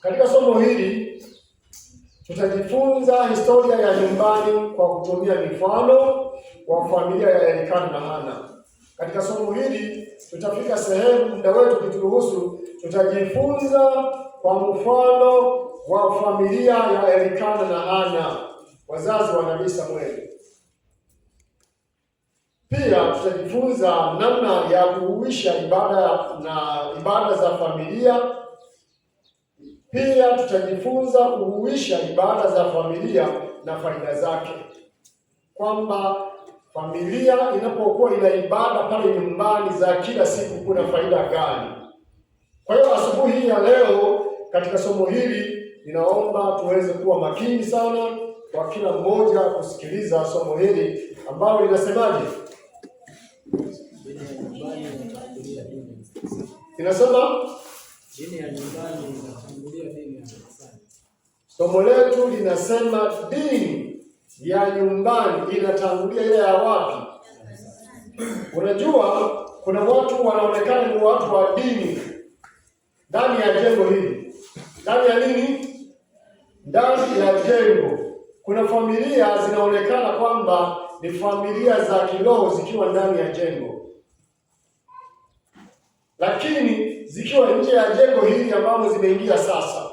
Katika somo hili tutajifunza historia ya nyumbani kwa kutumia mifano wa familia ya Elikana na Hana. Katika somo hili tutafika sehemu, muda wetu ukituruhusu, tutajifunza kwa mfano wa familia ya Elikana na Hana, wazazi wa Nabii Samueli. Pia tutajifunza namna ya kuhuisha ibada za familia. Pia tutajifunza kuhuisha ibada za familia na faida zake, kwamba familia inapokuwa ina ibada pale nyumbani za kila siku kuna faida gani. Kwa hiyo asubuhi hii ya leo katika somo hili ninaomba tuweze kuwa makini sana kwa kila mmoja kusikiliza somo hili ambalo linasemaje? Inasema dini ya nyumbani inatangulia dini ya kanisani. Somo letu linasema dini ya nyumbani inatangulia ile ya wapi? Unajua kuna watu wanaonekana ni watu wa dini ndani ya jengo hili. Ndani ya nini? Ndani ya jengo. Kuna familia zinaonekana kwamba ni familia za kiroho zikiwa ndani ya jengo, lakini zikiwa nje ya jengo hili ambamo zimeingia sasa,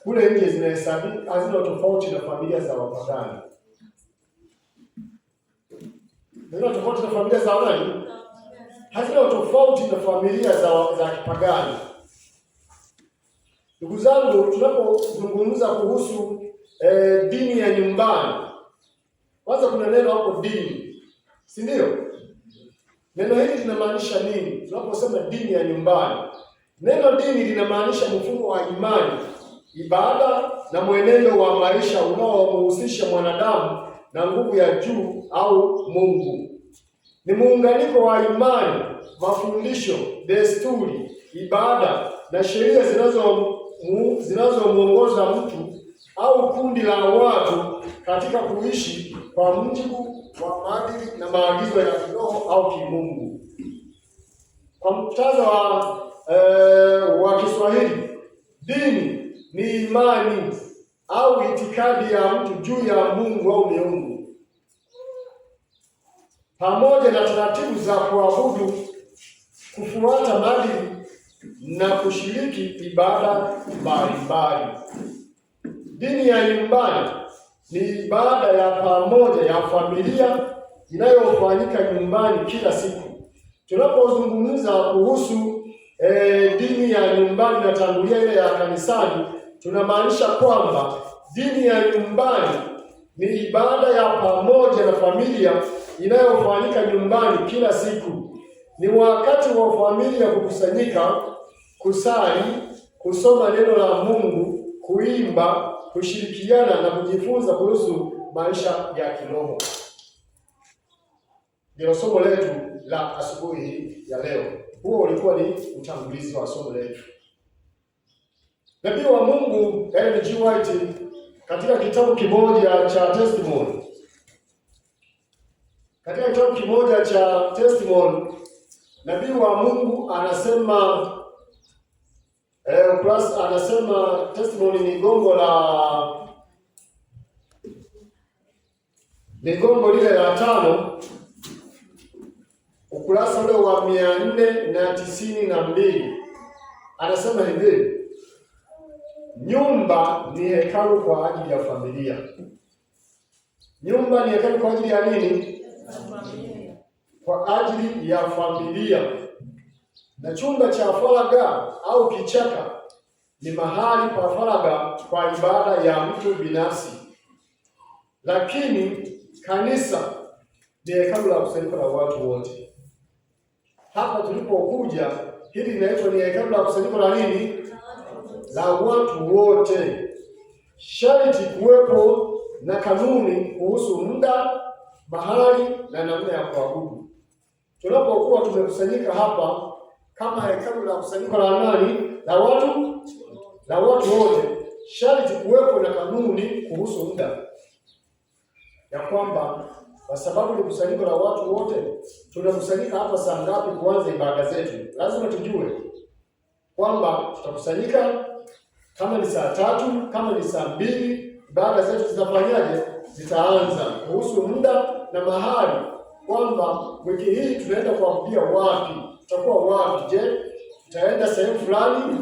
kule nje zinahesabika hazina tofauti na familia za wapagani. Hazina tofauti na familia za nani? Hazina tofauti na familia za kipagani. Ndugu zangu, tunapozungumza kuhusu dini ya nyumbani, kwanza kuna neno hapo dini, si ndio? Neno hili linamaanisha nini? Tunaposema dini ya nyumbani, neno dini linamaanisha mfumo wa imani, ibada na mwenendo wa maisha unaomhusisha mwanadamu na nguvu ya juu au Mungu. Ni muunganiko wa imani, mafundisho, desturi, ibada na sheria zinazomuongoza mtu au kundi la watu katika kuishi kwa mujibu wa maadili na maagizo ya kiroho au kimungu. Kwa muktadha wa Kiswahili, dini ni imani au itikadi ya mtu juu ya Mungu au miungu, pamoja na taratibu za kuabudu, kufuata maadili na kushiriki ibada mbalimbali. Dini ya nyumbani ni ibada ya pamoja ya familia inayofanyika nyumbani kila siku. Tunapozungumza kuhusu dini ya nyumbani na tangulia ile ya kanisani, tunamaanisha kwamba dini ya nyumbani ni ibada ya pamoja na familia inayofanyika nyumbani kila siku. Ni wakati wa familia kukusanyika, kusali, kusoma neno la Mungu, kuimba, kushirikiana na kujifunza kuhusu maisha ya kiroho. Ndio somo letu la asubuhi ya leo. Huo ulikuwa ni utangulizi wa somo letu. Nabii wa Mungu Ellen G. White katika kitabu kimoja cha Testimony, nabii wa Mungu anasema anasema Testimony ni gongo lile la 5, ukurasa ule wa 492. Anasema hivi: nyumba ni hekalu kwa ajili ya familia. Nyumba ni hekalu kwa ajili ya nini? Kwa ajili ya familia. Na chumba cha faragha au kichaka ni mahali pa faragha kwa ibada ya mtu binafsi. Lakini kanisa ni hekalu la kusanyiko la watu wote. Hapa tulipokuja, hili linaitwa ni hekalu la kusanyiko la nini? La watu wote. Sharti kuwepo na kanuni kuhusu muda, mahali na namna ya kuabudu. Tunapokuwa tumekusanyika hapa kama hekalu la kusanyiko la nani? La watu wote. Sharti kuwepo na kanuni kuhusu muda, ya kwamba kwa sababu ni kusanyiko la watu wote, tunakusanyika hapa saa ngapi kuanza ibada zetu. Lazima tujue kwamba tutakusanyika kama ni saa 3, kama ni saa 2, ibada zetu zitafanyaje? Zitaanza. Kuhusu muda na mahali, kwamba wiki hii tunaenda kuabudia wapi, tutakuwa wapi? Je, tutaenda sehemu fulani,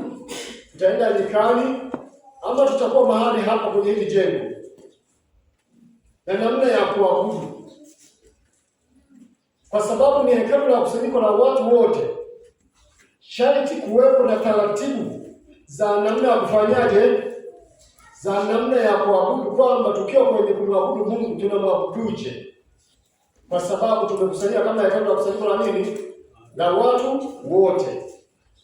tutaenda nyikani, ama tutakuwa mahali hapa kwenye hili jengo? Na namna ya kuabudu, kwa sababu ni hekalu la kusanyiko la watu wote, sharti kuwepo na taratibu za namna ya kufanyaje, za namna ya kuabudu, kwamba tukiwa kwenye kumwabudu Mungu tunamwabuduje, kwa sababu tumekusanyika kama hekalu la kusanyiko la nini? La watu wote.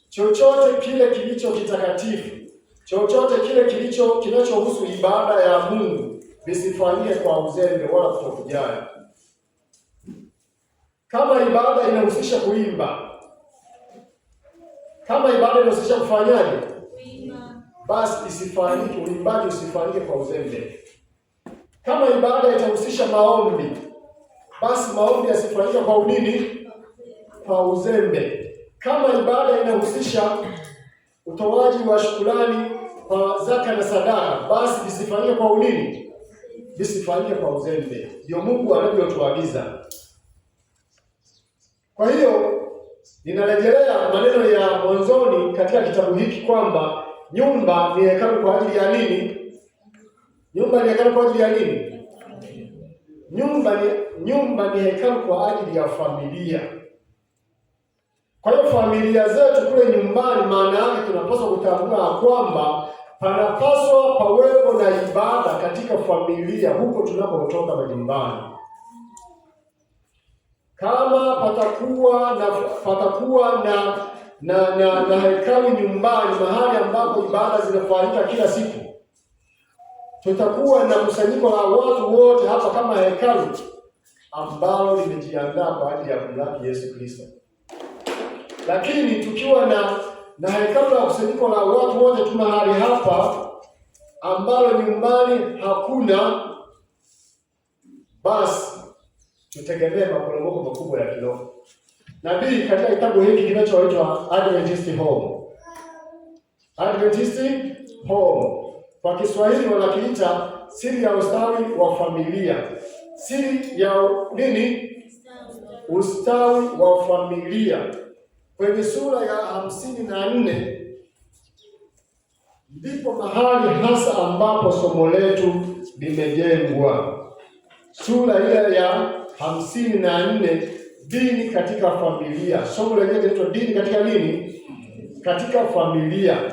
Chochote kile kilicho kitakatifu, chochote kile kinachohusu ibada ya Mungu visifanyike kwa uzembe wala kutokujali. Kama ibada inahusisha kuimba, kama ibada inahusisha kufanyaje, basi isifanyike, uimbaji usifanyike kwa uzembe. Kama ibada itahusisha maombi, basi maombi yasifanyike kwa unini, kwa uzembe. Kama ibada inahusisha utoaji wa shukrani kwa zaka na sadaka, basi visifanyike kwa unini, visifanyike kwa uzembe. Ndio Mungu anavyotuagiza. Kwa hiyo ninarejelea maneno ya mwanzoni katika kitabu hiki kwamba nyumba ni hekalu kwa ajili ya nini? Nyumba ni hekalu kwa ajili ya nini? Nyumba ni hekalu kwa ajili ya familia. Kwa hiyo familia zetu kule nyumbani, maana yake tunapaswa kutambua kwamba panapaswa pawepo na ibada katika familia huko tunapotoka majumbani. Kama patakuwa na hekalu nyumbani, mahali ambapo ibada zinafanyika kila siku, tutakuwa na kusanyiko la watu wote hapa kama hekalu ambalo limejiandaa kwa ajili ya kumlaki Yesu Kristo. Lakini tukiwa na hekalu la kusanyiko la watu wote tu mahali hapa ambalo nyumbani hakuna, basi tutegemee maporomoko makubwa ya kiroho. Nabii katika kitabu hiki kinachoitwa Adventist Home, Adventist Home kwa Kiswahili wanakiita siri ya ustawi wa familia. Siri ya nini? Ustawi wa familia. Kwenye sura ya 54 ndipo mahali hasa ambapo somo letu limejengwa. Sura ile ya 54, dini katika familia. Somo lenyewe linaitwa dini katika nini? Katika familia.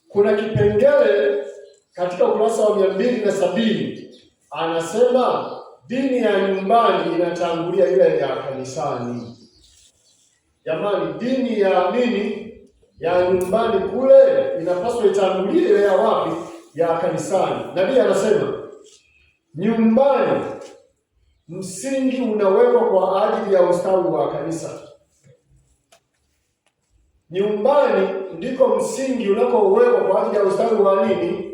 Kuna kipengele katika ukurasa wa 270 anasema dini ya nyumbani inatangulia ile ya kanisani. Jamani, dini ya nini? Ya nyumbani kule inapaswa itangulie ile ya wapi? Ya kanisani. Nabii anasema nyumbani msingi unawekwa kwa ajili ya ustawi wa kanisa. Nyumbani ndiko msingi unakowekwa kwa ajili ya ustawi wa nini?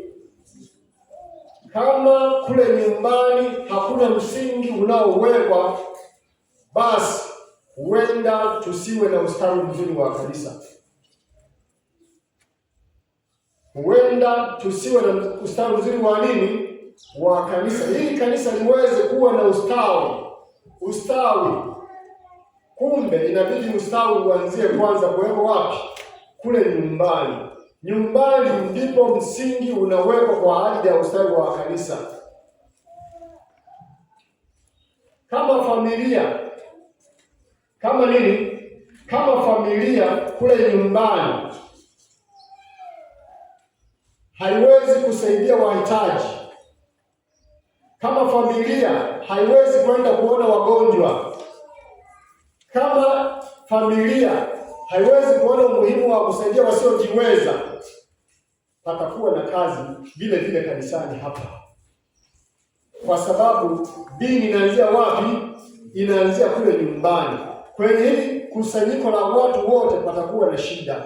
Kama kule nyumbani hakuna msingi unaowekwa, basi huenda tusiwe na ustawi mzuri wa kanisa. Huenda tusiwe na ustawi mzuri wa nini? Wa kanisa. Ili kanisa liweze kuwa na ustawi, kumbe inabidi ustawi uanzie kwanza kuwekwa wapi? Kule nyumbani. Nyumbani ndipo msingi unawekwa kwa ajili ya ustawi wa kanisa. Kama familia, kama nini? Kama familia kule nyumbani haiwezi kusaidia wahitaji, kama familia haiwezi kwenda kuona wagonjwa, kama familia haiwezi kuona umuhimu wa kusaidia wasiojiweza, patakuwa na kazi vile vile kanisani hapa. Kwa sababu dini inaanzia wapi? Inaanzia kule nyumbani. Kwenye hili kusanyiko la watu wote patakuwa na shida.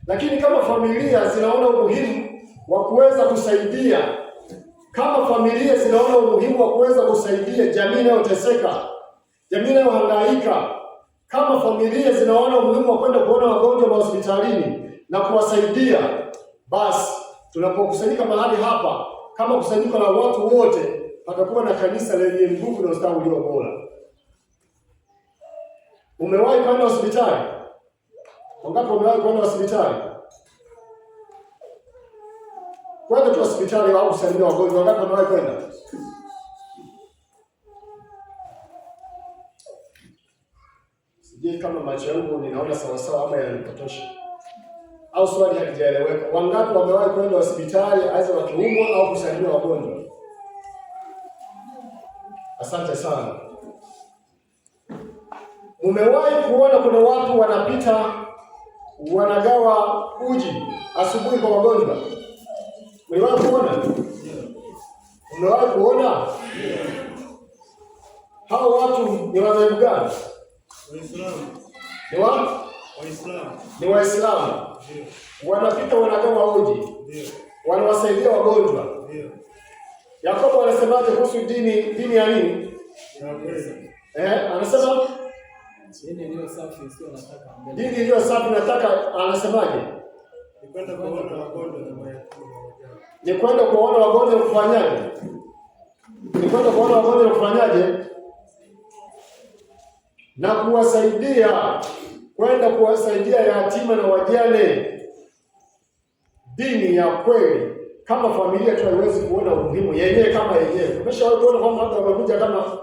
Lakini kama familia zinaona umuhimu wa kuweza kusaidia, kama familia zinaona umuhimu wa kuweza kusaidia jamii inayoteseka, jamii inayohangaika, kama familia zinaona umuhimu wa kwenda kuona wagonjwa hospitalini na kuwasaidia, Basi tunapokusanyika mahali hapa kama kusanyiko la watu wote, patakuwa na kanisa lenye nguvu na ustawi ulio bora. Umewahi kwenda hospitali? Wangapi wamewahi kwenda hospitali? Kwenda tu hospitali au kusalimia wagonjwa, wangapi wamewahi kwenda? Sijui kama macho yangu ninaona sawa sawa ama yananipotosha, au swali halijaeleweka. Wangapi wamewahi kwenda hospitali aidha wakiumwa au kusalimia wagonjwa? Asante sana. Umewahi kuona kuna watu wanapita wanagawa uji asubuhi kwa wagonjwa? Umewahi kuona? Umewahi kuona? Hao watu ni madhehebu gani? Waislamu. Ni wa? Waislamu. Ni Waislamu. Wanapita wanagawa uji. Wanawasaidia wagonjwa. Yakobo anasemaje kuhusu dini ya nini? Anasema dini iliyo safi sio nataka mbele. Dini iliyo safi nataka, anasemaje? Ni kwenda kuona wagonjwa na mayatima. Ni kwenda kuona wagonjwa kufanyaje? Ni kwenda kuona wagonjwa kufanyaje? Na kuwasaidia, kwenda kuwasaidia yatima na wajane. Dini ya kweli kama familia tu haiwezi kuona umuhimu yenyewe kama yenyewe. Umeshawahi kuona kwamba watu wamekuja kama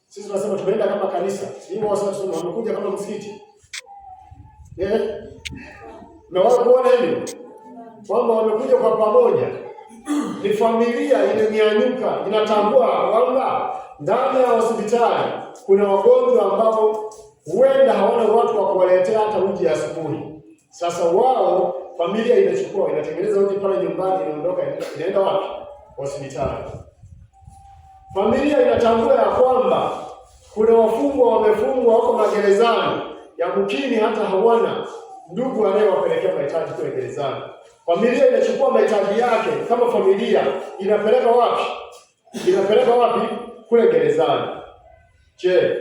sisi tunasema tumeenda kama kanisa. Hivyo wasema wamekuja kama msikiti. Umewahi kuona hivyo? Kwamba wamekuja kwa pamoja. Ni familia imenyanyuka, inatambua kwamba ndani ya hospitali kuna wagonjwa ambao huenda hawana watu wa kuwaletea hata uji asubuhi. Sasa wao familia inachukua, inatengeneza uji pale nyumbani, inaondoka inaenda wapi? Hospitali. Familia inatambua ya kwamba kuna wafungwa wamefungwa wako magerezani, yamkini hata hawana ndugu anayewapelekea mahitaji kule gerezani. Familia inachukua mahitaji yake kama familia, inapeleka wapi? Inapeleka wapi? Kule gerezani. Je,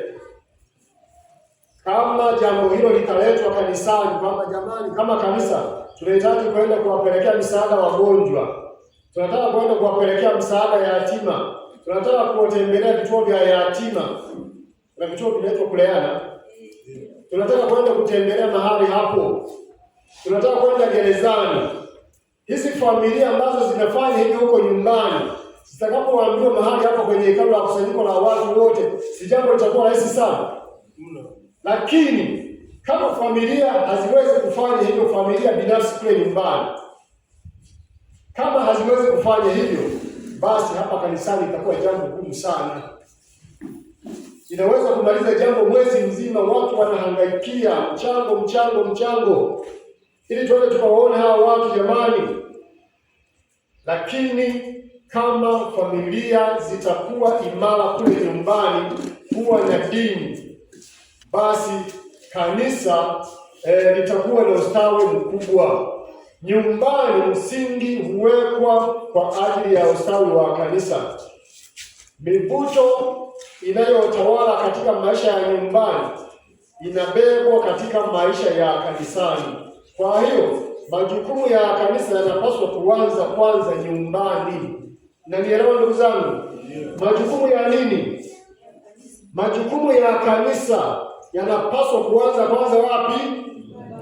kama jambo hilo litaletwa kanisani, kwamba jamani, kama kanisa tunahitaji kwenda kuwapelekea msaada wagonjwa, tunataka kwenda kuwapelekea msaada yatima, tunataka kuwatembelea vituo vya yatima na vituo vinaitwa kuleana, tunataka kwenda kutembelea mahali hapo, tunataka kwenda gerezani. Hizi familia ambazo zinafanya hivyo huko nyumbani, zitakapoambiwa mahali hapo kwenye hekalu la kusanyiko la watu wote, si jambo litakuwa rahisi sana. Lakini kama familia haziwezi kufanya hivyo, familia binafsi kule nyumbani, kama haziwezi kufanya hivyo, basi hapa kanisani itakuwa jambo gumu sana. Inaweza kumaliza jambo mwezi mzima, watu wanahangaikia mchango ili tuende tukawaone hawa watu jamani. Lakini kama familia zitakuwa imara kule nyumbani, kuwa na dini, basi kanisa litakuwa na ustawi mkubwa. Nyumbani msingi huwekwa kwa ajili ya ustawi wa kanisa. Mivuto inayotawala katika maisha ya nyumbani inabebwa katika maisha ya kanisani. Kwa hiyo majukumu ya kanisa yanapaswa kuanza kwanza nyumbani. Na nielewa ndugu zangu, majukumu ya nini? Majukumu ya kanisa yanapaswa kuanza kwanza wapi?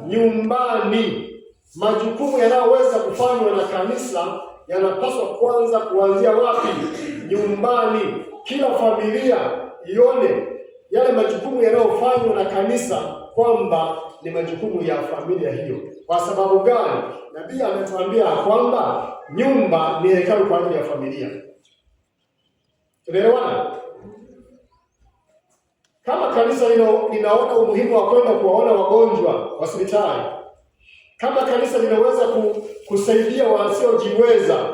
Nyumbani. Majukumu yanayoweza kufanywa na kanisa yanapaswa kwanza kuanzia wapi? Nyumbani. Kila familia ione yale majukumu yanayofanywa na kanisa kwamba ni majukumu ya familia hiyo. Kwa sababu gani? Nabii ametuambia kwamba nyumba ni hekalu kwa ajili ya familia. Tunaelewana? Kama kanisa linaona umuhimu wa kwenda kuwaona wagonjwa hospitali, kama kanisa linaweza kusaidia wasiojiweza,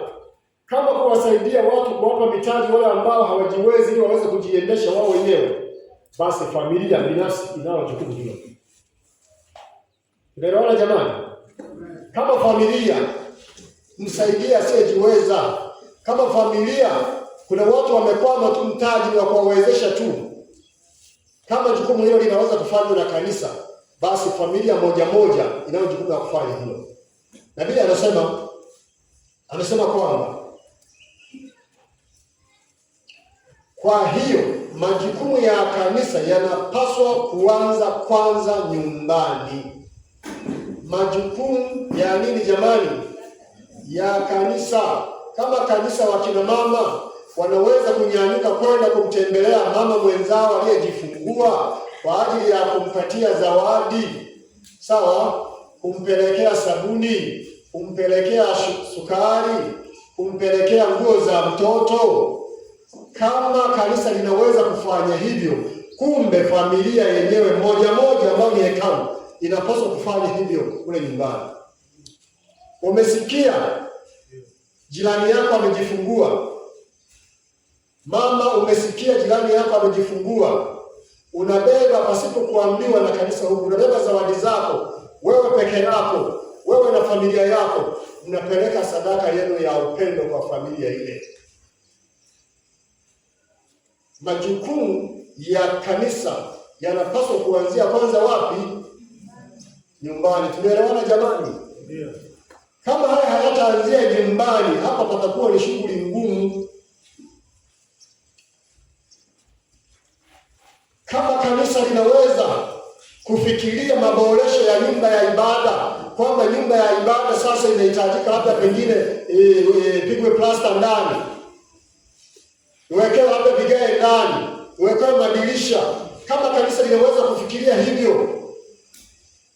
kama kuwasaidia watu, kuwapa mitaji wale ambao hawajiwezi ili waweze kujiendesha wao wenyewe, basi familia binafsi inao jukumu hilo. Tunaelewana jamani? Kama familia msaidia asiyejiweza, kama familia kuna watu wamekwama tu mtaji wa kuwawezesha tu, kama jukumu hilo linaweza kufanywa na kanisa, basi familia moja moja inayo jukumu la kufanya hilo. Na Biblia anasema anasema kwamba kwa hiyo majukumu ya kanisa yanapaswa kuanza kwanza nyumbani. Majukumu ya nini jamani? Ya kanisa. Kama kanisa, wakina mama wanaweza kunyanyuka kwenda kumtembelea mama mwenzao aliyejifungua kwa ajili ya kumpatia zawadi, sawa, kumpelekea sabuni, kumpelekea sukari, kumpelekea nguo za mtoto. Kama kanisa linaweza kufanya hivyo, kumbe familia yenyewe moja moja ambayo ni hekalu inapaswa kufanya hivyo kule nyumbani. Umesikia jirani yako amejifungua, mama, umesikia jirani yako amejifungua, unabeba pasipo kuambiwa na kanisa huku, unabeba zawadi zako wewe peke yako, wewe na familia yako, unapeleka sadaka yenu ya upendo kwa familia ile. Majukumu ya kanisa yanapaswa kuanzia kwanza wapi? Nyumbani. Tumeelewana jamani? Ndio. Kama haya hayataanzia nyumbani, hapa patakuwa ni shughuli ngumu. Kama kanisa linaweza kufikiria maboresho ya nyumba ya ibada, kwamba nyumba ya ibada sasa inahitajika labda pengine pigwe plasta ndani, uwekewe labda vigae ndani, uwekewe madirisha. Kama kanisa linaweza kufikiria hivyo,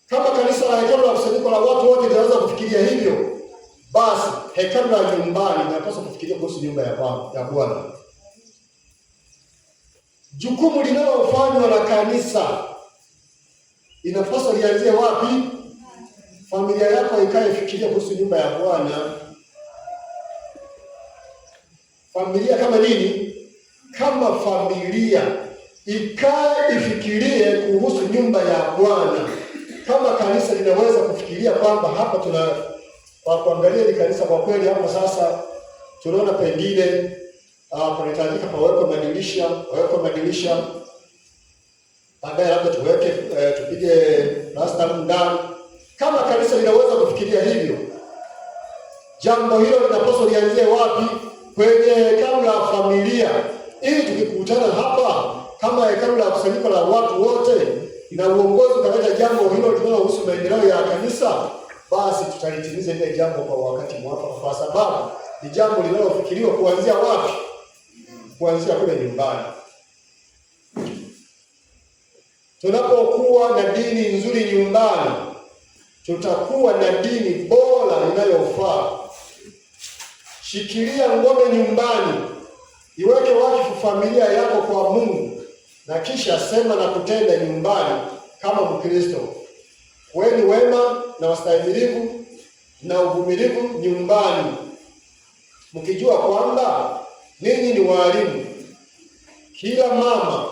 kama kanisa la hekalu la kusanyiko la watu wote linaweza kufikiria hivyo, basi hekalu la nyumbani linapaswa kufikiria kuhusu nyumba ya Bwana. Jukumu linalofanywa na kanisa inapaswa lianzie wapi? Familia yako ikae ifikirie kuhusu nyumba ya Bwana. Familia kama nini? Kama familia ikae ifikirie kuhusu nyumba ya Bwana. Kama kanisa linaweza kufikiria kwamba hapa kwa kuangalia ni kanisa kwa kweli, hapa sasa tunaona pengine kunahitajika pawekwe madirisha, baadaye labda tupige plasta ndani. Kama kanisa linaweza kufikiria hivyo, jambo hilo linapaswa lianzie wapi? Kwenye hekalu la familia, ili tukikutana hapa kama hekalu la kusanyiko la watu wote na uongozi ukaleta jambo hilo linalohusu maendeleo ya kanisa, basi tutalitimiza ile jambo kwa wakati mwafaka, kwa sababu ni jambo linalofikiriwa kuanzia wapi? Kuanzia kule nyumbani. Tunapokuwa na dini nzuri nyumbani, tutakuwa na dini bora inayofaa. Shikilia ngome nyumbani, iweke wakifu familia yako kwa Mungu, na kisha sema na kutenda nyumbani kama Mkristo. Kuweni wema na wastahimilivu na uvumilivu nyumbani, mkijua kwamba ninyi ni walimu. Kila mama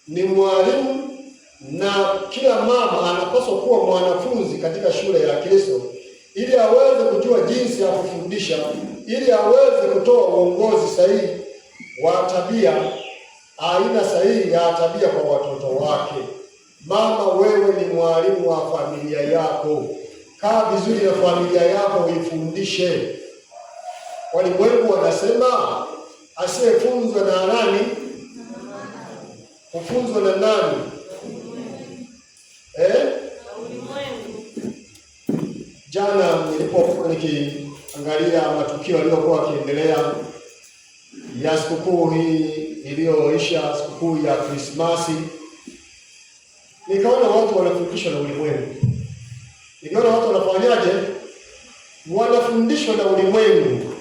ni mwalimu na kila mama anapaswa kuwa mwanafunzi katika shule ya Kristo, ili aweze kujua jinsi ya kufundisha, ili aweze kutoa uongozi sahihi wa tabia, aina sahihi ya tabia kwa watoto wake. Mama, wewe ni mwalimu wa familia yako. Kaa vizuri na familia yako, uifundishe. Walimwengu wanasema asiyefunzwa na nani? Kufunzwa na nani? Jana nilipokuwa nikiangalia matukio yaliyokuwa yakiendelea ya sikukuu hii iliyoisha, sikukuu ya Krismasi, nikaona watu wanafundishwa na ulimwengu. Nikaona watu wanafanyaje? Wanafundishwa na ulimwengu.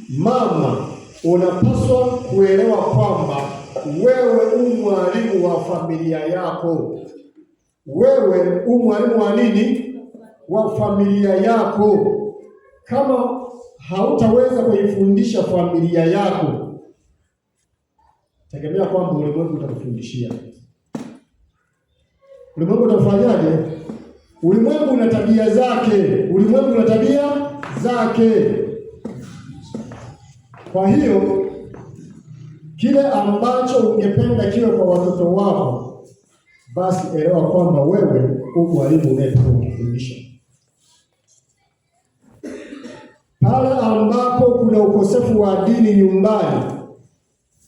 Mama, unapaswa kuelewa kwamba wewe mwalimu wa familia yako. Wewe mwalimu wa nini? Wa familia yako. Kama hautaweza kuifundisha familia yako, tegemea kwamba ulimwengu utakufundishia. Ulimwengu utafanyaje? Ulimwengu una tabia zake. Kwa hiyo kile ambacho ungependa kiwe kwa watoto wako, basi elewa kwamba wewe u mwalimu unayetoka kufundisha. Pale ambapo kuna ukosefu wa dini nyumbani,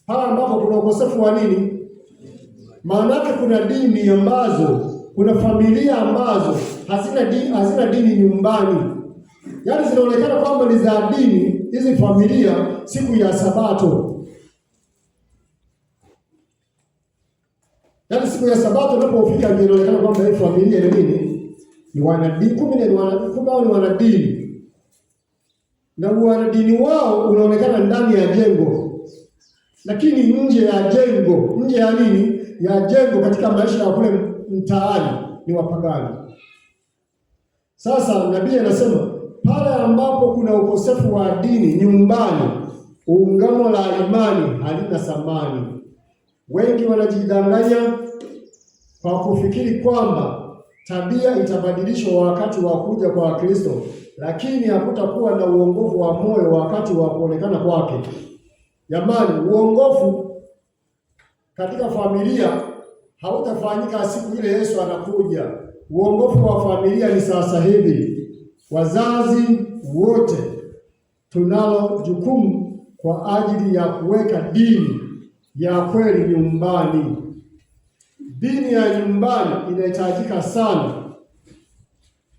pale ambapo kuna ukosefu wa nini? Maana yake kuna dini ambazo, kuna familia ambazo hazina dini nyumbani. Yaani zinaonekana kwamba ni za dini hizi familia siku ya Sabato. Yaani siku ya Sabato unapofika inaonekana kwamba hii familia ni nini? Ni wanadini, kumbe ni wanadini. Na wanadini wao unaonekana ndani ya jengo. Lakini nje ya jengo, nje ya nini? Ya jengo katika maisha ya kule mtaani ni wapagani. Sasa nabii anasema pale ambapo kuna ukosefu wa dini nyumbani, ungamo la imani halina thamani. Wengi wanajidanganya kwa kufikiri kwamba tabia itabadilishwa wakati wa kuja kwa Kristo, lakini hakutakuwa na uongofu wa moyo wakati wa kuonekana kwake. Jamani, uongofu katika familia hautafanyika siku ile Yesu anakuja. Uongofu wa familia ni sasa hivi. Wazazi wote tunalo jukumu kwa ajili ya kuweka dini ya kweli nyumbani. Dini ya nyumbani inahitajika sana,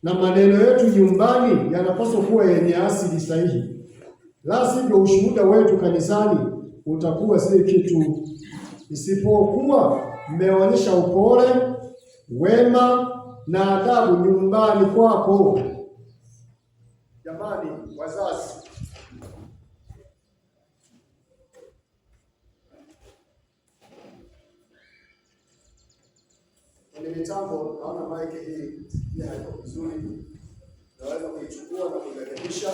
na maneno yetu nyumbani yanapaswa kuwa yenye asili sahihi. La sivyo ushuhuda wetu kanisani utakuwa si kitu, isipokuwa mmeonyesha upole, wema na adabu nyumbani kwako. Jamani wazazi, kwenye mitambo naona maiki hii haiko vizuri, naweza kuichukua na kuirekebisha.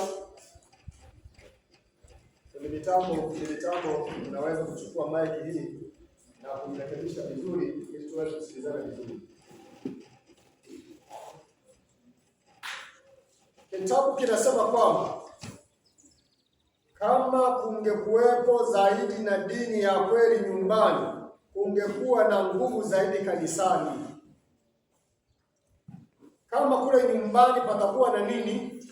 Kwenye mitambo unaweza kuchukua maiki hii na kuirekebisha vizuri ili tuweze kusikilizana vizuri. Kitabu kinasema kwamba kama kungekuwepo zaidi na dini ya kweli nyumbani, kungekuwa na nguvu zaidi kanisani. Kama kule nyumbani patakuwa na nini?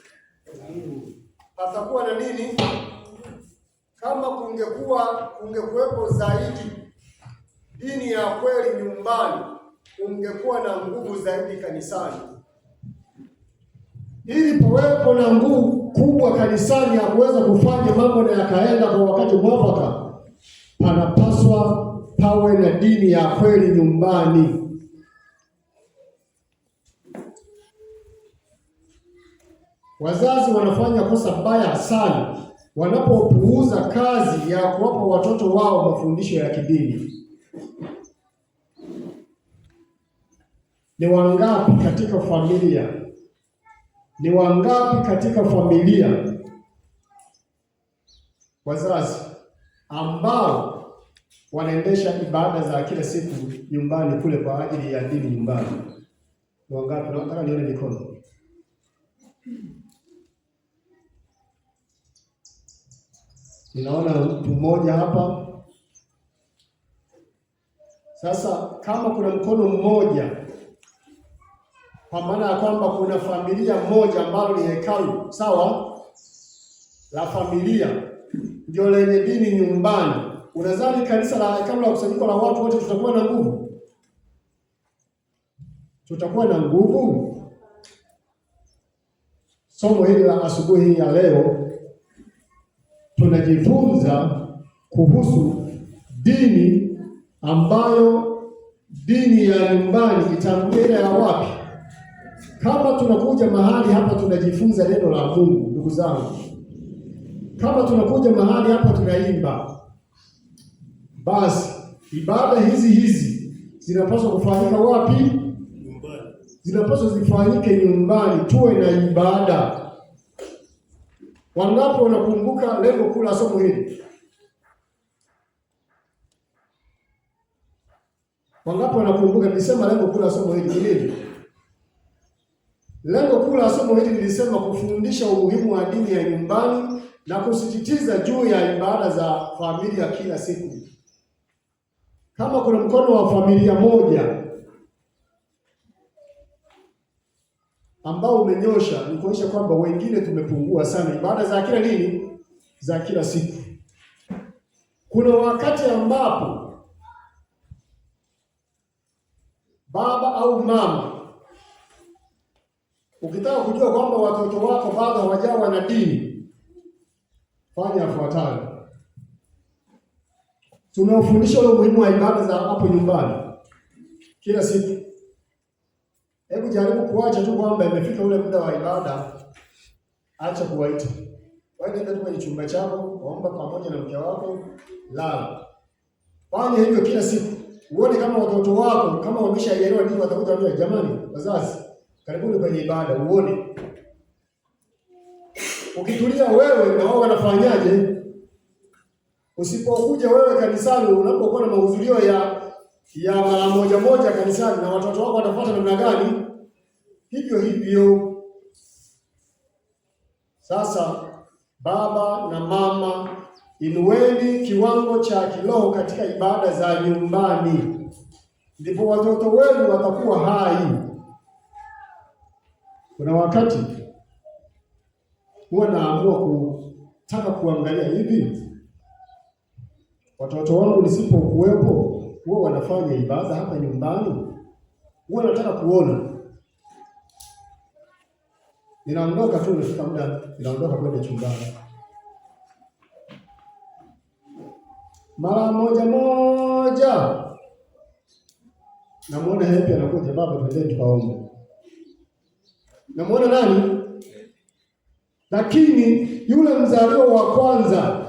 Patakuwa na nini? Kama kungekuwepo zaidi dini ya kweli nyumbani, kungekuwa na nguvu zaidi kanisani. Ili pawepo na nguvu kubwa kanisani ya kuweza kufanya mambo na yakaenda kwa wakati mwafaka, panapaswa pawe na dini ya kweli nyumbani. Wazazi wanafanya kosa baya sana wanapopuuza kazi ya kuwapa watoto wao mafundisho ya kidini. Ni wangapi katika familia? Ni wangapi katika familia wazazi ambao wanaendesha ibada za kila siku nyumbani kule kwa ajili ya dini nyumbani? Ni wangapi? Nataka nione mikono. Ninaona mtu mmoja hapa. Sasa kama kuna mkono mmoja, kwa maana ya kwamba kuna familia moja ambalo ni hekalu, sawa, la familia ndio lenye dini nyumbani. Unadhani kanisa la hekalu la kusanyiko la watu wote tutakuwa na nguvu? Tutakuwa na nguvu? Somo hili la asubuhi ya leo tunajifunza kuhusu dini ambayo dini ya nyumbani itangulia ya wapi? Kama tunakuja mahali hapa tunajifunza neno la Mungu, ndugu zangu, kama tunakuja mahali hapa tunaimba, basi ibada hizi zinapaswa kufanyika wapi? Nyumbani. Zinapaswa zifanyike nyumbani, tuwe na ibada. Wangapi wanakumbuka lengo kuu la somo hili? Wangapi wanakumbuka nilisema lengo kuu la somo hili ni nini? Lengo kuu la somo hili nilisema kufundisha umuhimu wa dini ya nyumbani na kusisitiza juu ya ibada za familia kila siku. kama kuna mkono wa familia moja ambao umenyosha, ni kuonyesha kwamba wengine tumepungua sana ibada za kila nini, za kila siku. Kuna wakati ambapo baba au mama, ukitaka kujua kwamba watoto wako bado hawajawa na dini, fanya yafuatayo. Tunawafundisha ule umuhimu wa ibada za hapo nyumbani kila siku. Hebu jaribu kuacha tu kwamba imefika ule muda wa ibada, acha kuwaita. Wewe nenda tu kwenye chumba chako, waomba pamoja na mke wako, lala. Fanya hivyo kila siku. Uone kama watoto wako kama wameshaelewa dini, watakuja wao, jamani wazazi, karibuni kwenye ibada, uone. Ukitulia wewe na wao wanafanyaje? Usipokuja wewe kanisani, unapokuwa na mahudhurio ya mara moja moja kanisani, na watoto wako watafuata namna gani? Hivyo hivyo. Sasa baba na mama, inueni kiwango cha kiroho katika ibada za nyumbani, ndipo watoto wenu watakuwa hai. Kuna wakati huwa naamua kutaka kuangalia hivi, watoto wangu nisipokuwepo huwa wanafanya ibada hapa nyumbani? Huwa nataka kuona. Ninaondoka tu, nifika muda ninaondoka kwenda chumbani. Mara moja namuona Happy anakuja, baba twende tukaombe. Namuona nani? Lakini yule mzaliwa wa kwanza,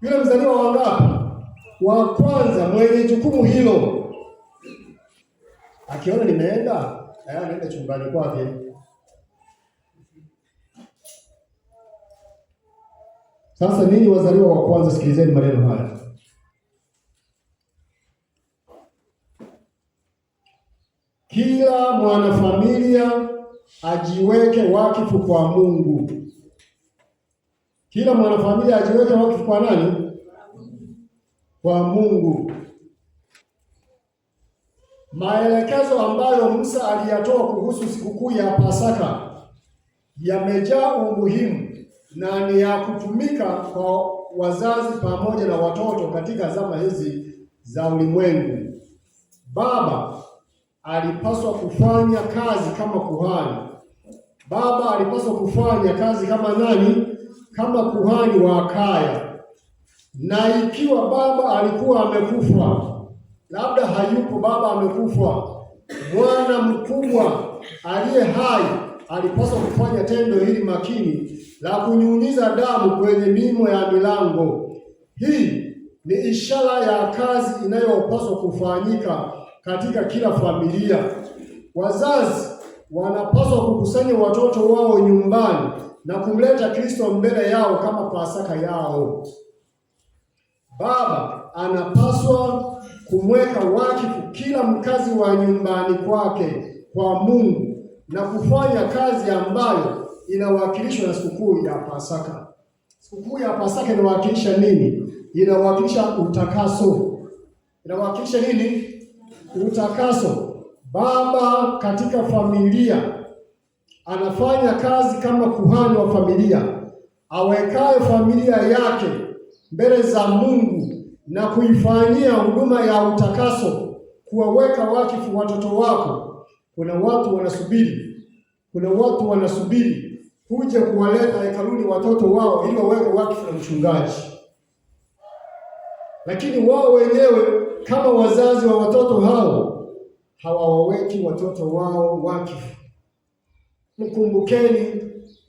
yule mzaliwa wa ngapi? Wa kwanza, mwenye jukumu hilo, akiona nimeenda, anaenda chumbani kwake. Sasa ninyi wazaliwa wa kwanza, sikilizeni maneno haya. Kila mwanafamilia ajiweke wakifu kwa Mungu. Kila mwanafamilia ajiweke wakifu kwa nani? Kwa Mungu. Maelekezo ambayo Musa aliyatoa kuhusu sikukuu ya Pasaka yamejaa umuhimu na ni ya kutumika kwa wazazi pamoja na watoto katika zama hizi za ulimwengu. Baba alipaswa kufanya kazi kama kuhani. Baba alipaswa kufanya kazi kama nani? Kama kuhani wa kaya. Na ikiwa baba alikuwa amekufa, labda hayupo, baba amekufa, mwana mkubwa aliye hai alipaswa kufanya tendo hili makini la kunyunyiza damu kwenye mimo ya milango. Hii ni ishara ya kazi inayopaswa kufanyika katika kila familia. Wazazi wanapaswa kukusanya watoto wao nyumbani na kumleta Kristo mbele yao kama Pasaka yao. Baba anapaswa kumweka wakifu kila mkazi wa nyumbani kwake kwa Mungu na kufanya kazi ambayo inawakilishwa na sikukuu ya Pasaka. Sikukuu ya Pasaka inawakilisha nini? Inawakilisha utakaso. Inawakilisha nini? Utakaso. Baba katika familia anafanya kazi kama kuhani wa familia, awekaye familia yake mbele za Mungu na kuifanyia huduma ya utakaso, kuwaweka wakifu watoto wako. Kuna watu wanasubiri kuja kuwaleta hekaluni watoto wao ili waweke wakifu na mchungaji, lakini wao wenyewe kama wazazi wa watoto hao hawawaweki watoto wao wakifu.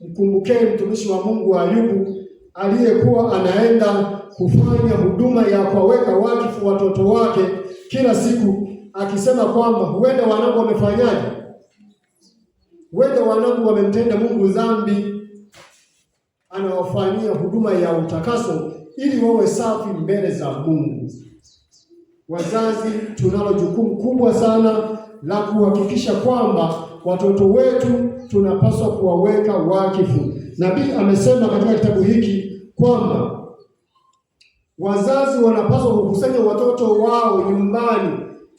Mkumbukeni mtumishi wa Mungu Ayubu aliyekuwa anaenda kufanya huduma ya kuwaweka wakifu watoto wake kila siku, akisema kwamba huenda wanangu wamefanyaje? Huenda wanangu wamemtenda Mungu dhambi. Anawafanyia huduma ya utakaso ili wawe safi mbele za Mungu. Wazazi tunalo jukumu kubwa sana la kuhakikisha kwamba watoto wetu tunapaswa kuwaweka wakifu. Nabii amesema katika kitabu hiki kwamba Wazazi wanapaswa kukusanya watoto wao nyumbani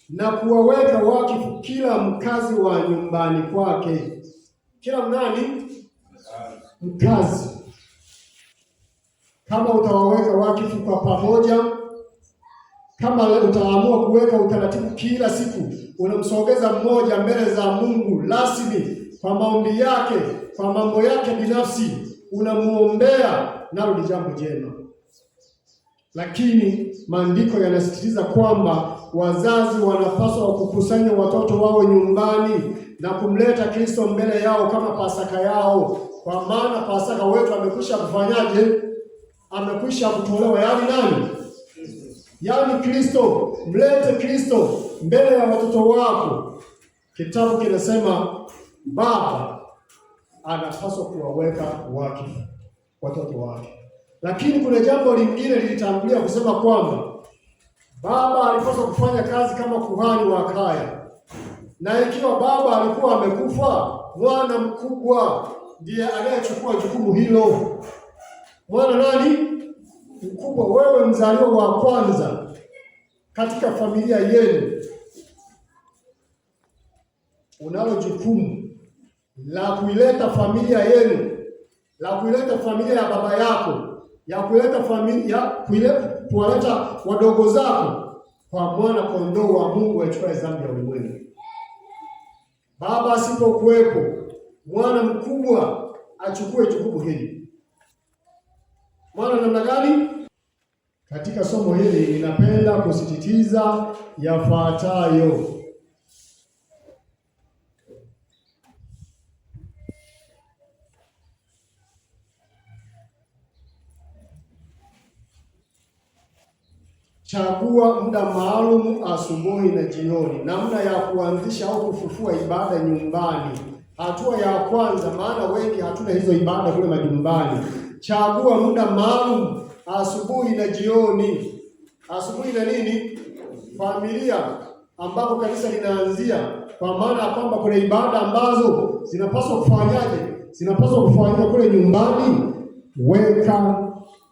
na kuwaweka wakifu kila mkazi wa nyumbani kwake. Kila mnani? Mkazi. Kama utawaweka wakifu kwa pamoja, kama utaamua kuweka utaratibu kila siku, unamsogeza mmoja mbele za Mungu rasmi kwa maombi yake, kwa mambo yake binafsi, unamuombea, nalo ni jambo jema. Lakini maandiko yanasisitiza kwamba wazazi wanapaswa kukusanya watoto wao nyumbani na kumleta Kristo mbele yao kama Pasaka yao, kwa maana Pasaka wetu amekwisha kufanyaje? Amekwisha kutolewa. Yaani nani? Yaani Kristo. Mlete Kristo mbele ya watoto wako. Kitabu kinasema baba anapaswa kuwaweka wakifu watoto wake. Lakini kuna jambo lingine lilitangulia kusema kwamba baba alipaswa kufanya kazi kama kuhani wa kaya, na ikiwa baba alikuwa amekufa, mwana mkubwa ndiye anayechukua jukumu hilo. Mwana nani? Mkubwa. Wewe mzaliwa wa kwanza katika familia yenu, unalo jukumu la kuileta familia yenu, la kuileta familia ya baba yako, ya kuleta familia, kuwaleta wadogo zako kwa mwana kondoo wa Mungu aichukue dhambi ya ulimwengu. Baba asipokuwepo, mwana mkubwa achukue jukumu hili. Mwana namna gani? Katika somo hili ninapenda kusisitiza yafuatayo. Chagua muda maalum asubuhi na jioni. Namna ya kuanzisha au kufufua ibada nyumbani. Hatua ya kwanza, maana wengi hatuna hizo ibada kule majumbani. Chagua muda maalum asubuhi na jioni. Asubuhi na nini? Familia, ambapo kanisa linaanzia, kwa maana ya kwamba kuna ibada ambazo zinapaswa kufanyaje? Zinapaswa kufanyika kule nyumbani. Weka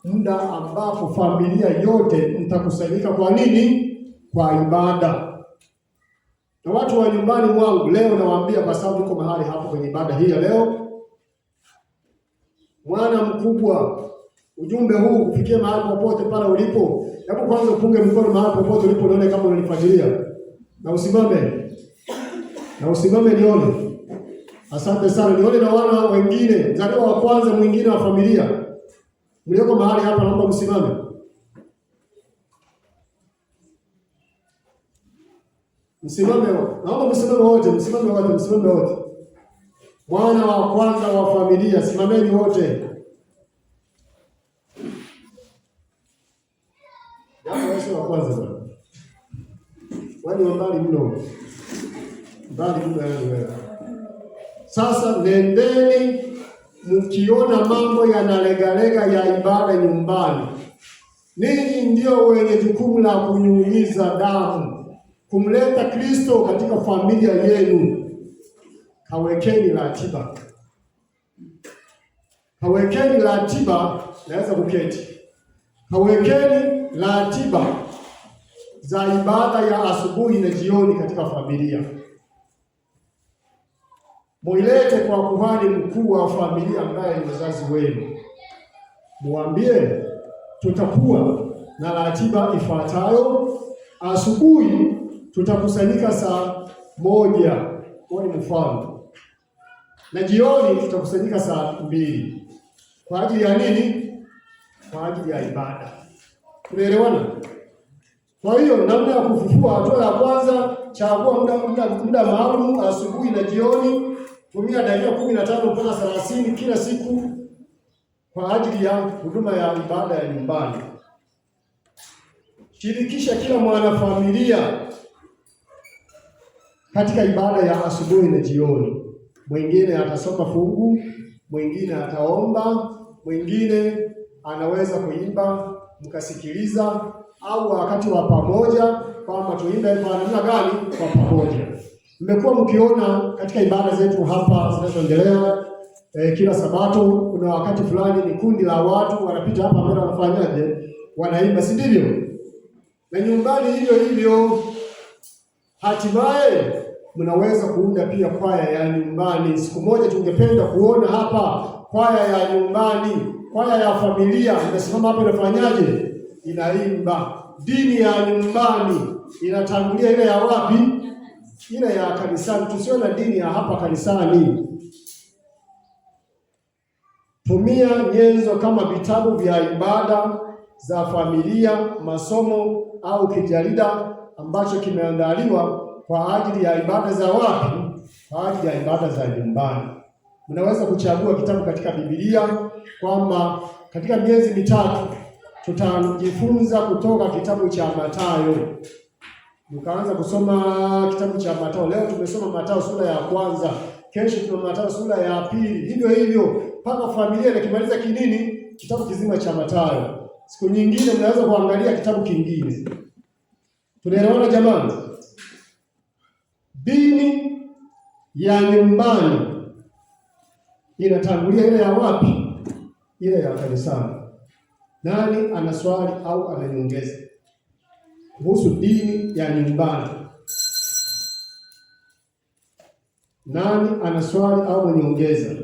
muda ambapo familia yote mtakusanyika. Kwa nini? Kwa ibada. Na watu wa nyumbani mwangu leo nawaambia, kwa sababu niko mahali hapo kwenye ibada hii ya leo, mwana mkubwa, ujumbe huu kufikia mahali popote pale ulipo. Hebu kwanza upunge mkono mahali popote ulipo, nione kama unanifuatilia. Na usimame nione. Asante sana. Nione na wana wengine, mzaliwa wa kwanza mwingine wa familia mlioko mahali hapa, naomba msimame. Naomba msimame wote. Mwana wa kwanza wa familia, simameni wote. Jambo wewe wa kwanza bwana. Wani mbali mno. Wewe. Sasa nendeni mkiona mambo yanalegalega ya ibada nyumbani. Ninyi ndio wenye jukumu la kunyunyiza damu, kumleta Kristo katika familia yenu. Kawekeni ratiba, naweza kuketi. Kawekeni ratiba za ibada ya asubuhi na jioni katika familia. Muilete kwa kuhani mkuu wa familia ambaye ni wazazi wenu. Muambie tutakuwa na ratiba ifuatayo. Asubuhi tutakusanyika saa 1, kwa mfano. Na jioni tutakusanyika saa 2. Kwa ajili ya nini? Kwa ajili ya ibada. Tunaelewana? Kwa hiyo namna ya kufufua, hatua ya kwanza, chagua muda maalum asubuhi na jioni. Tumia dakika 15 mpaka 30 kila siku kwa ajili ya huduma ya ibada ya nyumbani. Shirikisha kila mwanafamilia katika ibada ya asubuhi na jioni. Mwingine atasoma fungu, mwingine ataomba, mwingine anaweza kuimba mkasikiliza, au wakati wa pamoja kwamba tuimbe kwa namna gani kwa pamoja. Mmekuwa mkiona katika ibada zetu hapa zinazoendelea kila Sabato, kuna wakati fulani ni kundi la watu wanapita hapa mbele, wanafanyaje? wanaimba, si ndivyo? Na nyumbani hivyo hivyo. Hatimaye mnaweza kuunda pia kwaya ya nyumbani. Siku moja tungependa kuona hapa kwaya ya nyumbani, kwaya ya familia inasimama hapa, inafanyaje? Inaimba. Dini ya nyumbani inatangulia ile ya wapi? Ile ya kanisani. Tusiwe na dini ya hapa kanisani. Tumia nyenzo kama vitabu vya ibada za familia, masomo au kijarida ambacho kimeandaliwa kwa ajili ya ibada za wapi? Kwa ajili ya ibada za nyumbani. Mnaweza kuchagua kitabu katika Biblia kwamba katika miezi mitatu tutajifunza kutoka kitabu cha Mathayo. Mkaanza kusoma kitabu cha Mathayo. Leo tumesoma Mathayo sura ya kwanza, kesho tuna Mathayo sura ya pili. Hivyo hivyo mpaka familia inakimaliza kinini? Kitabu kizima cha Mathayo. Siku nyingine mnaweza kuangalia kitabu kingine. Tunaelewana jamani? Dini ya nyumbani inatangulia ile ya wapi? Ile ya kanisani. Nani ana swali au ananyongeza kuhusu dini ya nyumbani? Nani ana swali au nyongeza?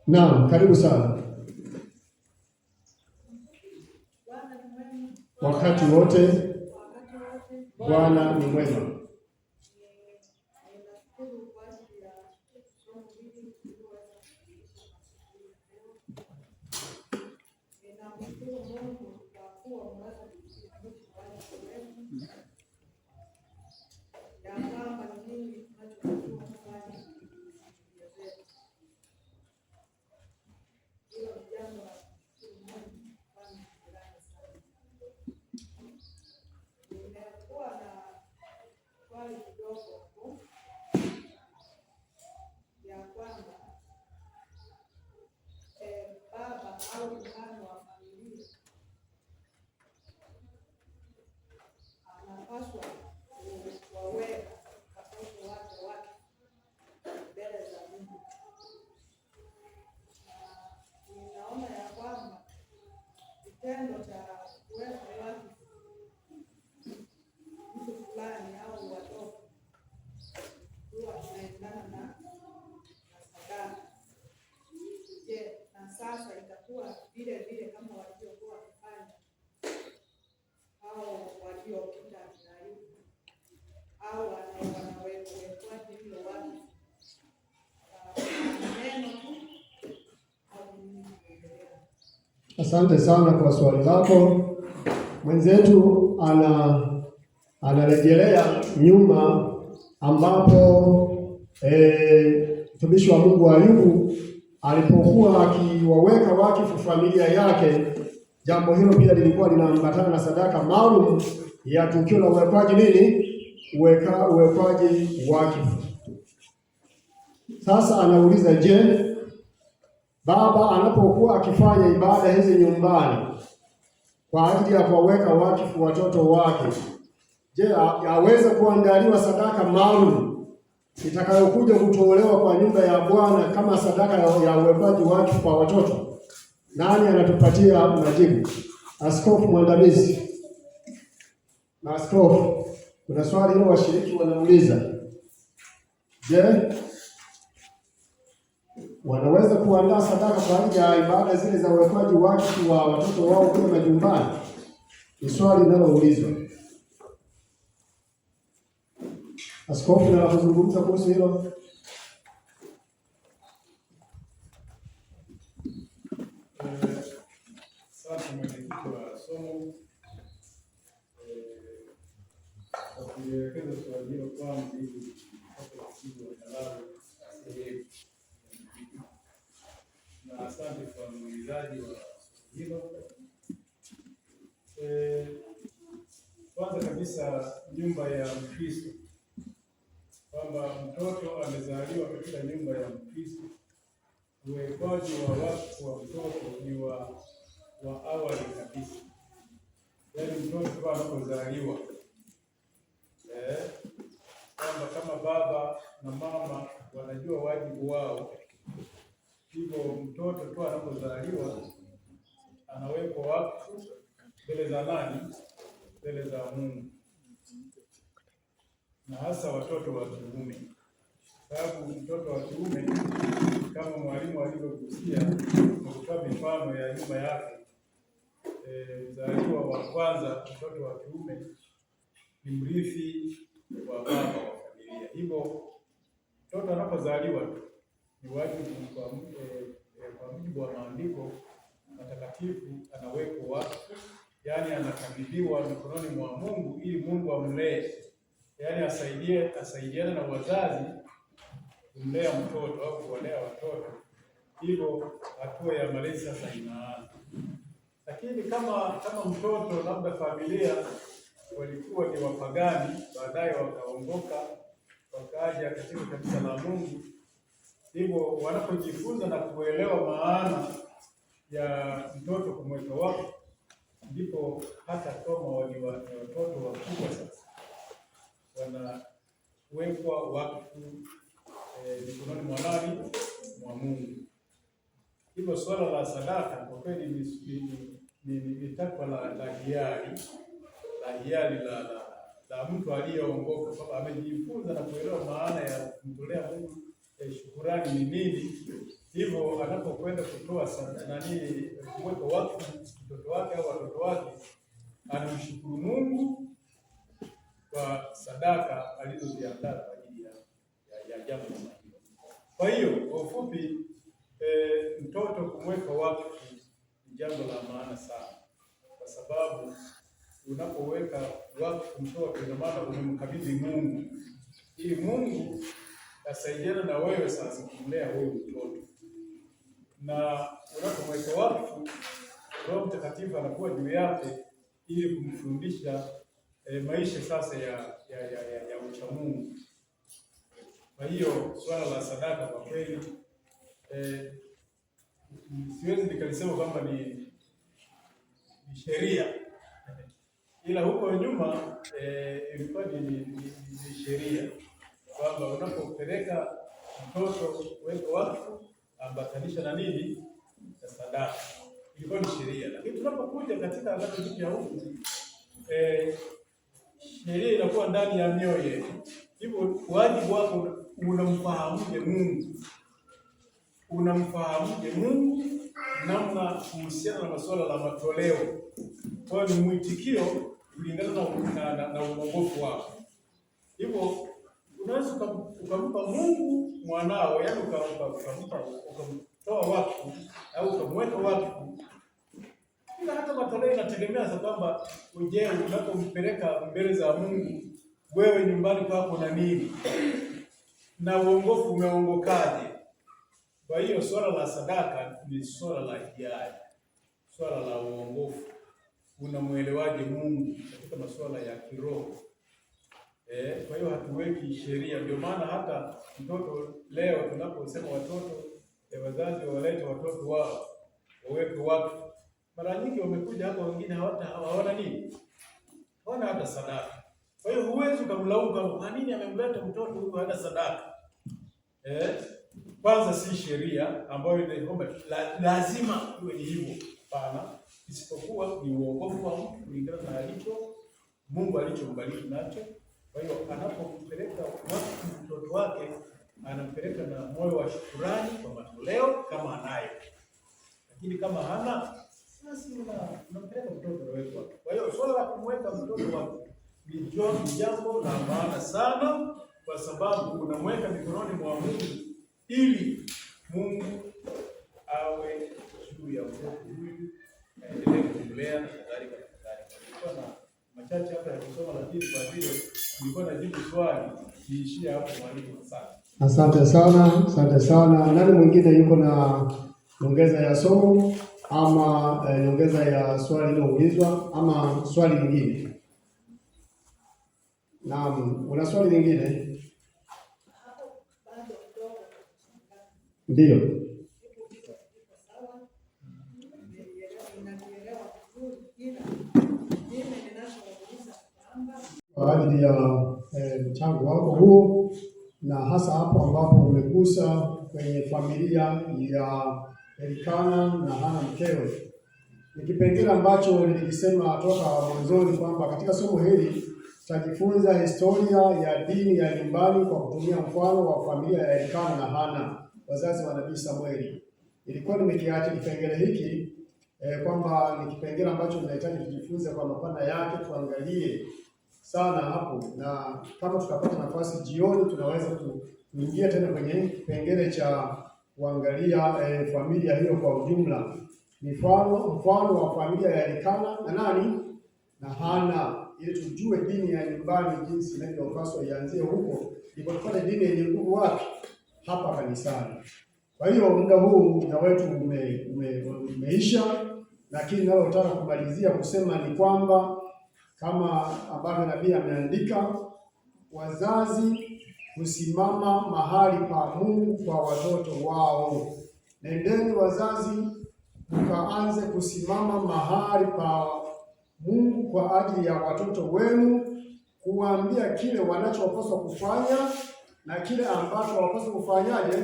Naam, karibu sana. Wakati wote Bwana ni mwema. Kitendo cha kuweka watu mtu fulani au watoto huwa tunaendana na sadaka. Je, na sasa itakuwa vile vile kama walivyokuwa wakifanya au waliopita Ibrahimu au wanawekwa hivyo watu neno tu au nini? Asante sana kwa swali lako. Mwenzetu anarejelea nyuma ambapo mtumishi wa Mungu Ayubu alipokuwa akiwaweka wakifu familia yake. Jambo hilo pia lilikuwa linaambatana na sadaka maalum ya tukio la uwekwaji nini? Uwekwaji wakifu. Sasa anauliza, je, baba anapokuwa akifanya ibada hizi nyumbani kwa ajili ya kuwaweka wakifu watoto wake, je, aweza kuandaliwa sadaka maalum itakayokuja kutolewa kwa nyumba ya Bwana kama sadaka ya uwekwaji wakifu kwa watoto? Nani anatupatia majibu? Askofu mwandamizi. Na askofu, kuna swali hilo washiriki wanauliza. Je, wanaweza kuandaa sadaka kwa ajili ya ibada zile za uwekwaji wakifu wa watoto wao kule majumbani? Ni swali linaloulizwa. Askofu, na kuzungumza kuhusu hilo. Sasa mwenyekiti wa somo kwa kuelekeza swali hilo kwangu ili kupata majibu halali sahihi. Na asante kwa muulizaji wa hilo. Kwanza kabisa, nyumba ya Mkristo, kwamba mtoto amezaliwa katika nyumba ya Mkristo, uwekwaji wa wakfu wa mtoto ni wa awali kabisa, yaani mtoto anapozaliwa, kwamba kama baba na mama wanajua wajibu wao. Hivyo mtoto tu anapozaliwa anawekwa wakfu mbele za nani? Mbele za Mungu, na hasa watoto wa kiume, sababu mtoto wa kiume kama mwalimu alivyogusia na kutoa mifano ya nyuma yake, mzaliwa wa kwanza mtoto wa kiume ni mrithi wa baba wa familia. Hivyo mtoto anapozaliwa tu ni wajibu kwa mujibu wa maandiko matakatifu anawekwa wakfu, yaani anakabidhiwa mikononi mwa Mungu ili Mungu amlee, yaani asaidiane na wazazi kumlea mtoto au kuwalea watoto. Hivyo hatua ya malezi sasa inaanza. Lakini kama mtoto labda familia walikuwa ni wapagani, baadaye wakaongoka wakaja katika kanisa la Mungu, hivyo wanapojifunza na kuelewa maana ya mtoto kumweka wakfu, ndipo hata kama ni watoto wakubwa sasa wanawekwa wakfu mikononi mwa nani? Mwa Mungu. Hivyo swala la sadaka kwa kweli ni takwa la hiari la mtu aliyeongoka, kwamba amejifunza na kuelewa maana ya kumtolea Mungu shukurani ni nini. Hivyo anapokwenda kutoa kuweka wakfu mtoto wake au watoto wake, anamshukuru Mungu kwa sadaka alizoziandaa kwa ajili ya jambo hilo. Kwa hiyo kwa ufupi, mtoto kumweka wakfu ni jambo la maana sana, kwa sababu unapoweka wakfu mtoto, ina maana umemkabidhi Mungu ili Mungu asaidiane na wewe sasa kumlea wewe mtoto. Na unapomweka wakfu, Roho Mtakatifu anakuwa juu yake ili kumfundisha maisha sasa ya ucha Mungu. Kwa hiyo swala la sadaka kwa kweli siwezi nikalisema kwamba ni sheria, ila huko nyuma ilikuwa ni sheria kwamba unapopeleka mtoto weka wakfu ambatanisha na nini? Na sadaka. Ilikuwa ni sheria. Lakini tunapokuja katika agano jipya huku, sheria inakuwa ndani ya mioyo yetu. Hivyo wajibu wako unamfahamuje Mungu? Unamfahamuje Mungu namna kuhusiana na masuala la matoleo. Kwa hiyo ni mwitikio kulingana na uongofu wako. Hivyo unaweza ukampa Mungu mwanao, yaani ukamtoa wakfu au ukamweka wakfu. Ila hata matoleo inategemea sasa kwamba uje unapompeleka mbele za Mungu, wewe nyumbani kwako na nini? Na uongofu umeongokaje? Kwa hiyo swala la sadaka ni swala la hiari, swala la uongofu. Unamuelewaje Mungu katika masuala ya kiroho? Kwa hiyo hatuweki sheria. Ndio maana hata mtoto leo tunaposema watoto wazazi walete watoto wao waweke wakfu, mara nyingi wamekuja hapa wengine hawana nini? Hawana hata sadaka. Kwa hiyo huwezi kumlaumu kama kwa nini amemleta mtoto huyu hana sadaka. Kwanza si sheria ambayo inaomba lazima iwe hivyo. Hapana, isipokuwa ni uongofu wa mtu kulingana na Mungu alichombariki nacho. Kwa hiyo anapompeleka mtoto wake, anampeleka na moyo wa shukrani kwa matoleo kama anayo. Lakini kama hana, basi unampeleka mtoto wewe. Kwa hiyo swala la kumweka mtoto wako ni jambo la maana sana, kwa sababu unamweka mikononi mwa Mungu ili Mungu awe juu ya mtoto huyu, aendelee kumlea na kadhalika. Nilikuwa na machache hapa ya kusoma, lakini kwa vile nilikuwa najibu swali niishie hapo mwalimu. Asante sana, asante sana. Nani mwingine yuko na nyongeza ya somo ama nyongeza ya swali liloulizwa ama swali lingine? Naam, una swali lingine? Ndio. Kwa ajili ya mchango wako huo, na hasa hapo ambapo umegusa kwenye familia ya Elikana na Hana mkewe. Ni kipengele ambacho nilikisema toka mwanzoni kwamba katika somo hili tutajifunza historia ya dini ya nyumbani kwa kutumia mfano wa familia ya Elikana na Hana, wazazi wa nabii Samueli. Ilikuwa nimekiacha kipengele hiki kwamba ni kipengele ambacho tunahitaji kujifunza kwa mapana yake, tuangalie sana hapo, na kama tutapata nafasi jioni tunaweza kuingia tena kwenye kipengele cha kuangalia familia hiyo kwa ujumla. Ni mfano wa familia ya Elikana na nani na Hana, ili tujue dini ya nyumbani jinsi inavyopaswa ianzie huko, ndipo tupate dini yenye nguvu wapi? Hapa kanisani. Kwa hiyo muda wetu umeisha, lakini ninalotaka kumalizia kusema ni kwamba kama ambavyo nabii ameandika, wazazi kusimama mahali pa Mungu kwa watoto wao. Nendeni wazazi, mkaanze kusimama mahali pa Mungu kwa ajili ya watoto wenu, kuwaambia kile wanachopaswa kufanya na kile ambacho wapaswa kufanyaje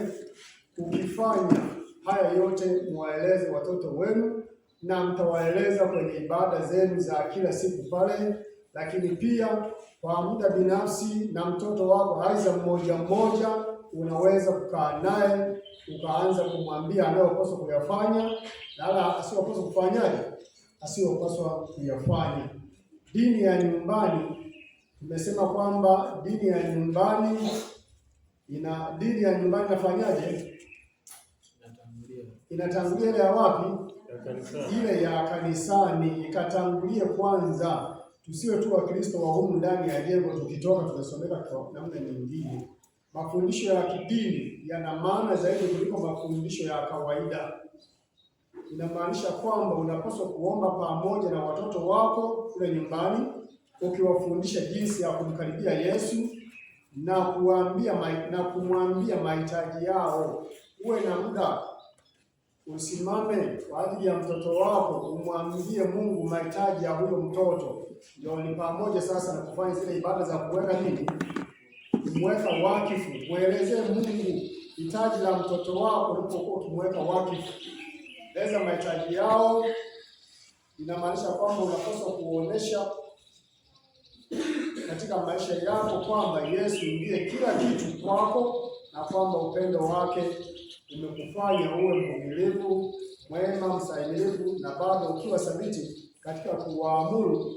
ukifanya. Haya yote muwaeleze watoto wenu, na mtawaeleza kwenye ibada zenu za kila siku pale, lakini pia kwa muda binafsi na mtoto wako aidha mmoja mmoja, unaweza kukaa naye ukaanza kumwambia anayopaswa kuyafanya na ala asiyopaswa kufanyaje, asiyopaswa kuyafanya. Dini ya nyumbani, tumesema kwamba dini ya nyumbani inafanyaje? Inatangulia ile ya wapi? Ile ya kanisani ikatangulie kwanza. Tusiwe tu Wakristo wa humu ndani ya jengo, tukitoka tunasomeka kwa namna nyingine. Mafundisho ya kidini yana maana zaidi kuliko mafundisho ya kawaida. Inamaanisha kwamba unapaswa kuomba pamoja na watoto wako kule nyumbani, ukiwafundisha jinsi ya kumkaribia Yesu na kumwambia mahitaji yao. Uwe na muda, usimame kwa ajili ya mtoto wako, umwambie Mungu mahitaji ya huyo mtoto. Ndio ni pamoja sasa na kufanya zile ibada za kuweka nini? Kumweka wakifu. Muelezee Mungu hitaji la mtoto wako ulipokuwa ukimweka wakifu. Eleza mahitaji yao. Inamaanisha kwamba unapaswa kuonesha katika maisha yako kwamba Yesu ndiye kila kitu kwako, na kwamba upendo wake umekufanya uwe mvumilivu, mwema, mstahimilivu, na bado ukiwa thabiti katika kuwaamuru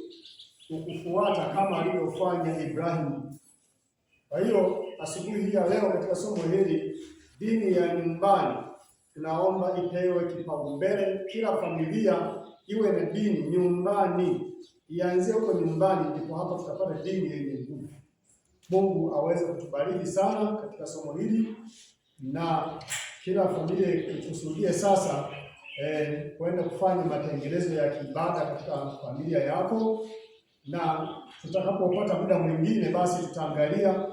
kukufuata kama alivyofanya Ibrahimu. Kwa hiyo asubuhi hii ya leo katika somo hili, dini ya nyumbani, tunaomba ipewe kipaumbele. Kila familia iwe na dini nyumbani, ianzie huko nyumbani, ndipo hapa tutapata dini yenye nguvu. Mungu aweze kutubariki sana katika somo hili, na kila familia ikusudie sasa kwenda kufanya matengenezo ya kiibada katika familia yako, na tutakapopata muda mwingine basi tutaangalia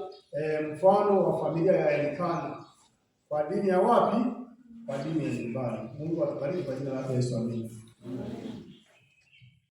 mfano wa familia ya Elikana kwa dini ya wapi? Kwa dini ya nyumbani. Mungu atubariki kwa jina la Yesu, amina.